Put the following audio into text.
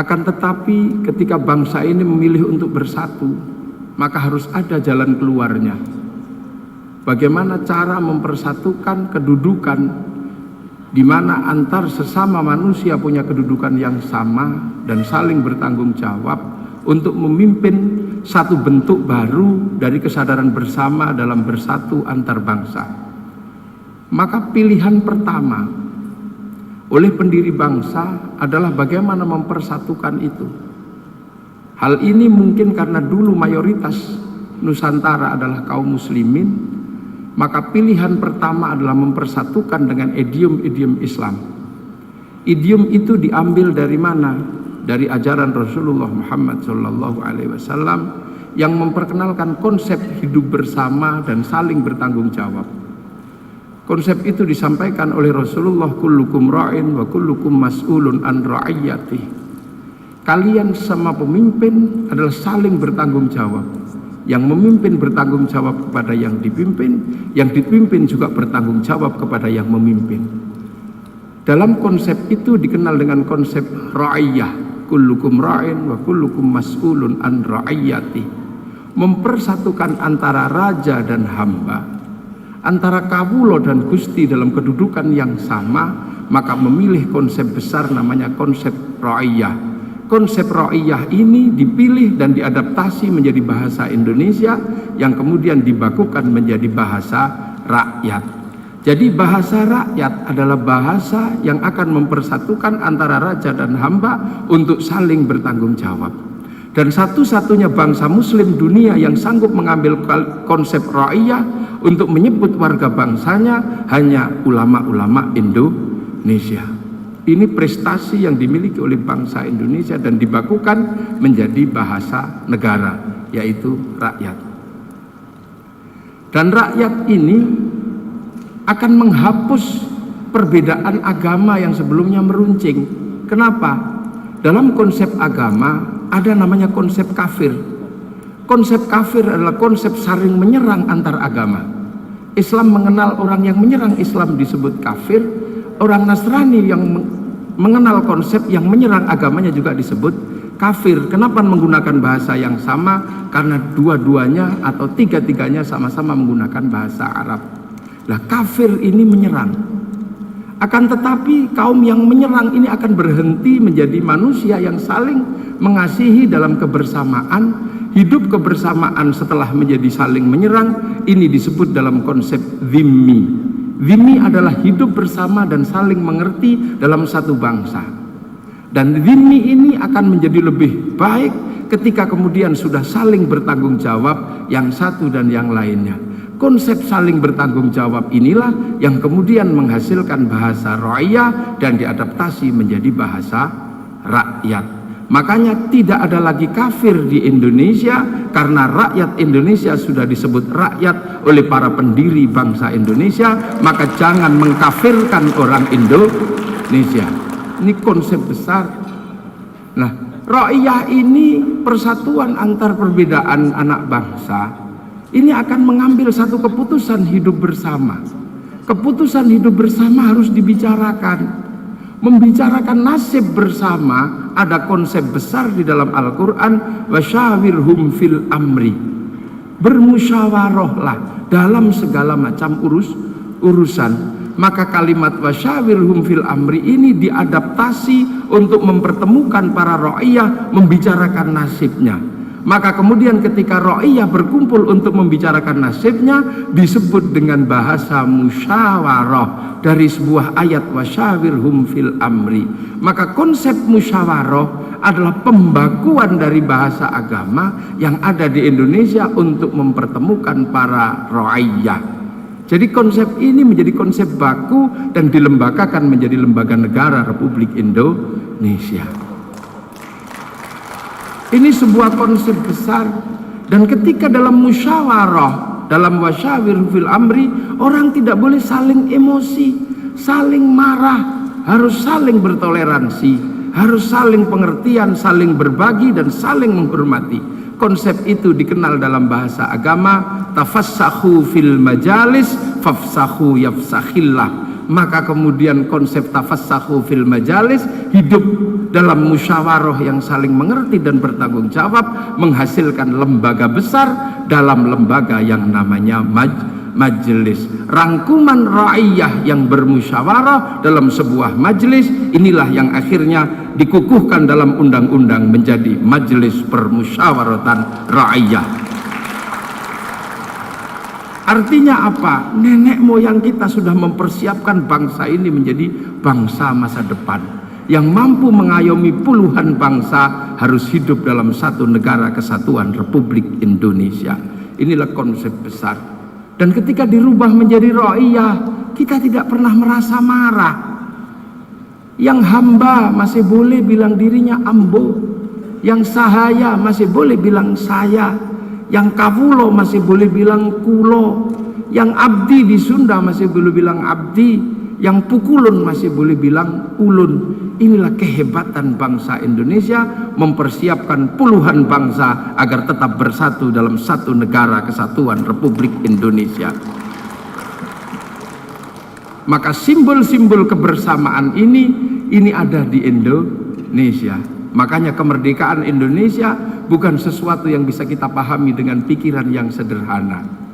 Akan tetapi ketika bangsa ini memilih untuk bersatu, maka harus ada jalan keluarnya. Bagaimana cara mempersatukan kedudukan di mana antar sesama manusia punya kedudukan yang sama dan saling bertanggung jawab untuk memimpin satu bentuk baru dari kesadaran bersama dalam bersatu antar bangsa. Maka pilihan pertama oleh pendiri bangsa adalah bagaimana mempersatukan itu. Hal ini mungkin karena dulu mayoritas Nusantara adalah kaum muslimin, maka pilihan pertama adalah mempersatukan dengan idiom-idiom Islam. Idiom itu diambil dari mana? Dari ajaran Rasulullah Muhammad SAW yang memperkenalkan konsep hidup bersama dan saling bertanggung jawab. Konsep itu disampaikan oleh Rasulullah, kullukum ra'in wa kullukum mas'ulun an ra'iyyati. Kalian sama pemimpin adalah saling bertanggung jawab. Yang memimpin bertanggung jawab kepada yang dipimpin juga bertanggung jawab kepada yang memimpin. Dalam konsep itu dikenal dengan konsep ra'iyyah, kullukum ra'in wa kullukum mas'ulun an ra'iyyati. Mempersatukan antara raja dan hamba, antara kawulo dan gusti dalam kedudukan yang sama, maka memilih konsep besar namanya konsep ra'iyyah. Konsep ra'iyyah ini dipilih dan diadaptasi menjadi bahasa Indonesia yang kemudian dibakukan menjadi bahasa rakyat. Jadi bahasa rakyat adalah bahasa yang akan mempersatukan antara raja dan hamba untuk saling bertanggung jawab. Dan satu-satunya bangsa muslim dunia yang sanggup mengambil konsep ra'iyyah untuk menyebut warga bangsanya hanya ulama-ulama Indonesia. Ini prestasi yang dimiliki oleh bangsa Indonesia dan dibakukan menjadi bahasa negara, yaitu rakyat. Dan rakyat ini akan menghapus perbedaan agama yang sebelumnya meruncing. Kenapa? Dalam konsep agama ada namanya konsep kafir. Konsep kafir adalah konsep saling menyerang antar agama. Islam mengenal orang yang menyerang Islam disebut kafir. Orang Nasrani yang mengenal konsep yang menyerang agamanya juga disebut kafir. Kenapa menggunakan bahasa yang sama? Karena dua-duanya atau tiga-tiganya sama-sama menggunakan bahasa Arab. Nah, kafir ini menyerang. Akan tetapi kaum yang menyerang ini akan berhenti menjadi manusia yang saling mengasihi dalam kebersamaan. Hidup kebersamaan setelah menjadi saling menyerang ini disebut dalam konsep dhimmi. Dhimmi adalah hidup bersama dan saling mengerti dalam satu bangsa. Dan dhimmi ini akan menjadi lebih baik ketika kemudian sudah saling bertanggung jawab yang satu dan yang lainnya. Konsep saling bertanggung jawab inilah yang kemudian menghasilkan bahasa ra'iyyah dan diadaptasi menjadi bahasa rakyat. Makanya tidak ada lagi kafir di Indonesia karena rakyat Indonesia sudah disebut rakyat oleh para pendiri bangsa Indonesia, maka jangan mengkafirkan orang Indonesia. Ini konsep besar. Nah, ra'iyyah ini persatuan antar perbedaan anak bangsa. Ini akan mengambil satu keputusan hidup bersama. Keputusan hidup bersama harus dibicarakan. Membicarakan nasib bersama ada konsep besar di dalam Al-Quran, wasyawirhum fil amri. Bermusyawarahlah dalam segala macam urusan. Maka kalimat wasyawirhum fil amri ini diadaptasi untuk mempertemukan para ra'iyyah membicarakan nasibnya. Maka kemudian ketika ra'iyyah berkumpul untuk membicarakan nasibnya disebut dengan bahasa musyawarah dari sebuah ayat wasyawirhum fil amri. Maka konsep musyawarah adalah pembakuan dari bahasa agama yang ada di Indonesia untuk mempertemukan para ra'iyyah. Jadi konsep ini menjadi konsep baku dan dilembagakan menjadi lembaga negara Republik Indonesia. Ini sebuah konsep besar, dan ketika dalam musyawarah, dalam wasyawir fil amri, orang tidak boleh saling emosi, saling marah, harus saling bertoleransi, harus saling pengertian, saling berbagi dan saling menghormati. Konsep itu dikenal dalam bahasa agama, tafassahu fil majalis fafsahu yafsakhillah. maka kemudian konsep tafassahu fil majalis, hidup dalam musyawarah yang saling mengerti dan bertanggung jawab, menghasilkan lembaga besar dalam lembaga yang namanya majelis. Rangkuman ra'iyah yang bermusyawarah dalam sebuah majelis, inilah yang akhirnya dikukuhkan dalam undang-undang menjadi Majelis Permusyawaratan Ra'iyah. Artinya apa? Nenek moyang kita sudah mempersiapkan bangsa ini menjadi bangsa masa depan yang mampu mengayomi puluhan bangsa, harus hidup dalam satu negara kesatuan Republik Indonesia. Inilah konsep besar. Dan ketika dirubah menjadi ra'iyah, kita tidak pernah merasa marah. Yang hamba masih boleh bilang dirinya ambo, yang sahaya masih boleh bilang saya, yang kawulo masih boleh bilang kulo, yang abdi di Sunda masih boleh bilang abdi, yang pukulun masih boleh bilang ulun. Inilah kehebatan bangsa Indonesia, mempersiapkan puluhan bangsa agar tetap bersatu dalam satu negara kesatuan Republik Indonesia. Maka simbol-simbol kebersamaan ini ada di Indonesia. Makanya kemerdekaan Indonesia bukan sesuatu yang bisa kita pahami dengan pikiran yang sederhana.